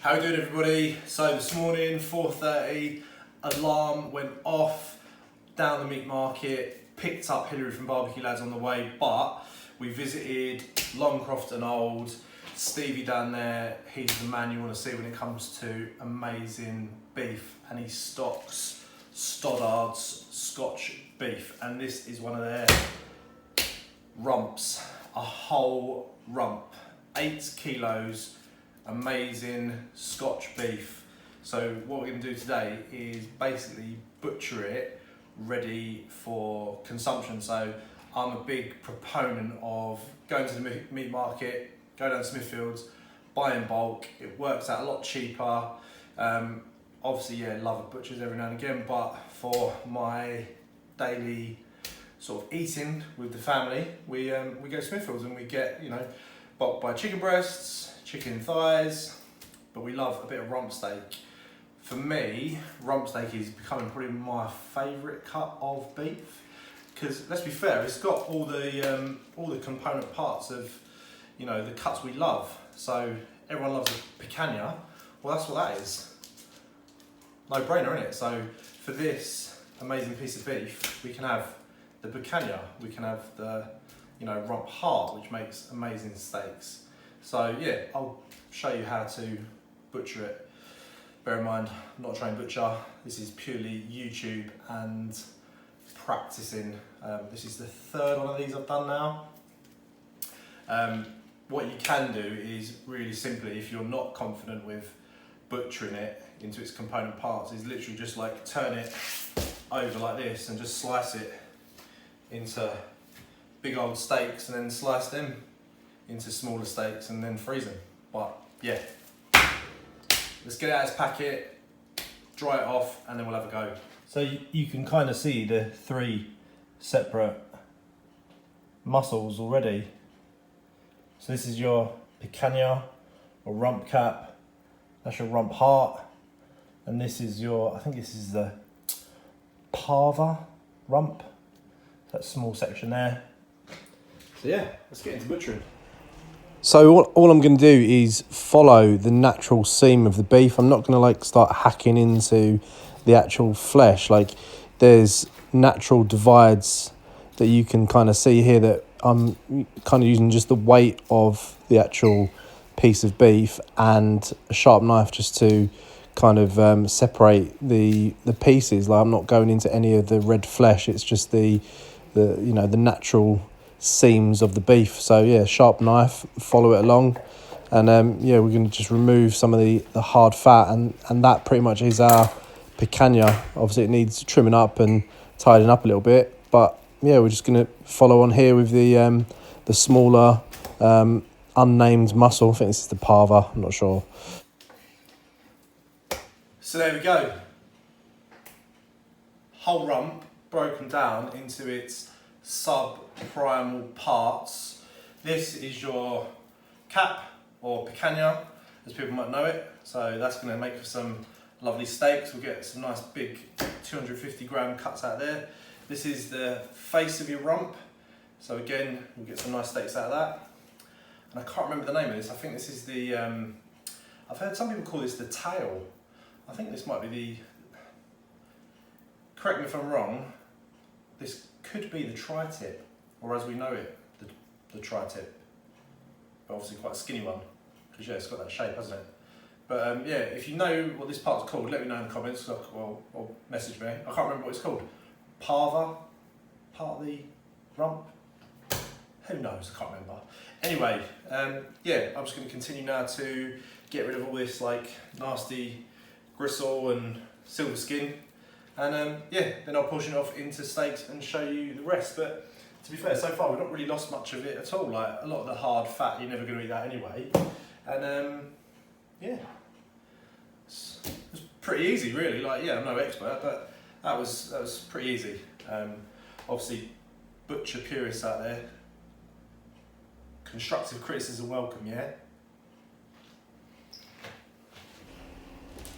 How you doing, everybody? So this morning, 4:30, alarm went off down the meat market, picked up Hilary from Barbecue Lads on the way, but we visited Longcroft and Old. Stevie down there, he's the man you want to see when it comes to amazing beef, and he stocks Stoddard's Scotch beef, and this is one of their rumps, a whole rump, 8 kilos, amazing Scotch beef. So what we're going to do today is basically butcher it ready for consumption. So I'm a big proponent of going to the meat market, go down to Smithfields, buy in bulk. It works out a lot cheaper. Obviously, yeah, love a butcher's every now and again, but for my daily sort of eating with the family, we go to Smithfields and we get, bulk buy chicken breasts, chicken thighs, but we love a bit of rump steak. For me, rump steak is becoming probably my favourite cut of beef, because let's be fair, it's got all the component parts of the cuts we love. So everyone loves a picanha. Well, that's what that is. No brainer, isn't it? So for this amazing piece of beef, we can have the picanha, we can have the rump heart, which makes amazing steaks. So yeah, I'll show you how to butcher it. Bear in mind, I'm not a trained butcher. This is purely YouTube and practicing. This is the third one of these I've done now. What you can do is really simply, if you're not confident with butchering it into its component parts, is literally just like turn it over like this and just slice it into big old steaks and then slice them into smaller steaks and then freeze them. But yeah, let's get it out of its packet, dry it off, and then we'll have a go. So you can kind of see the 3 separate muscles already. So this is your picanha or rump cap, that's your rump heart, and this is your, I think this is the parva rump, that small section there. So yeah, let's get into butchering. So all I'm going to do is follow the natural seam of the beef. I'm not going to start hacking into the actual flesh. There's natural divides that you can kind of see here that I'm kind of using just the weight of the actual piece of beef and a sharp knife just to kind of separate the pieces. I'm not going into any of the red flesh. It's just the natural seams of the beef. So yeah, sharp knife, follow it along, and we're going to just remove some of the hard fat, and that pretty much is our picanha. Obviously it needs trimming up and tidying up a little bit, but yeah, we're just going to follow on here with the smaller unnamed muscle. I think this is the parva, I'm not sure. So there we go, whole rump broken down into its sub-primal parts. This is your cap or picanha, as people might know it. So that's going to make for some lovely steaks. We'll get some nice big 250 gram cuts out there. This is the face of your rump. So again, we'll get some nice steaks out of that. And I can't remember the name of this. I think this is the, I've heard some people call this the tail. I think this might be the, correct me if I'm wrong, this could be the tri-tip, or as we know it, the tri-tip. But obviously quite a skinny one, because yeah, it's got that shape, hasn't it? But yeah, if you know what this part's called, let me know in the comments, or message me. I can't remember what it's called. Parva? Part of the rump? Who knows, I can't remember. Anyway, yeah, I'm just going to continue now to get rid of all this nasty gristle and silver skin. And yeah, then I'll portion it off into steaks and show you the rest. But to be fair, so far we've not really lost much of it at all. A lot of the hard fat, you're never going to eat that anyway. And yeah, it's pretty easy really. Yeah, I'm no expert, but that was pretty easy. Obviously, butcher purists out there, constructive criticism welcome, yeah?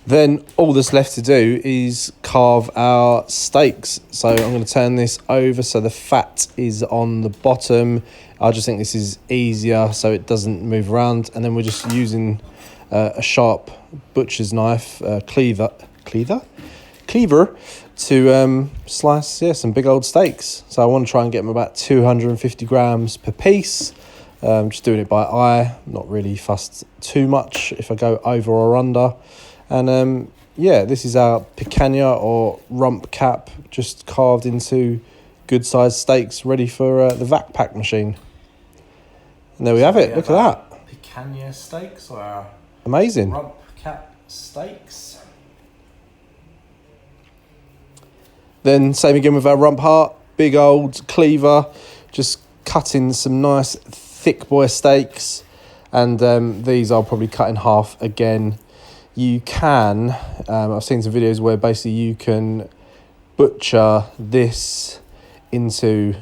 Then all that's left to do is cut carve our steaks. So I'm going to turn this over so the fat is on the bottom. I just think this is easier so it doesn't move around. And then we're just using a sharp butcher's knife, cleaver to slice some big old steaks. So I want to try and get them about 250 grams per piece. Just doing it by eye, not really fussed too much if I go over or under. And yeah, this is our picanha or rump cap, just carved into good sized steaks, ready for the vac pack machine. And there we have it. Look at that. Picanha steaks, or our amazing rump cap steaks. Then same again with our rump heart, big old cleaver, just cutting some nice thick boy steaks. And these I'll probably cut in half again. You can, I've seen some videos where basically you can butcher this into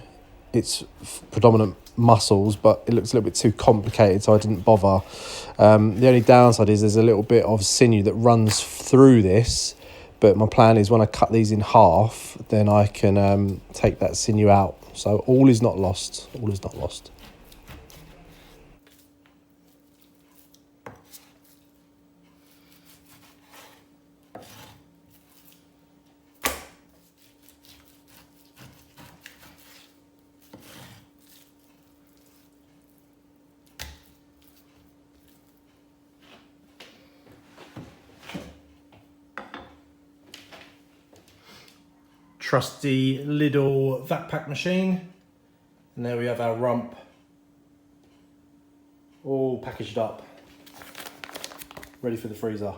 its predominant muscles, but it looks a little bit too complicated, so I didn't bother. The only downside is there's a little bit of sinew that runs through this, but my plan is when I cut these in half, then I can take that sinew out. So all is not lost, all is not lost. Trusty little vac pack machine, and there we have our rump all packaged up, ready for the freezer.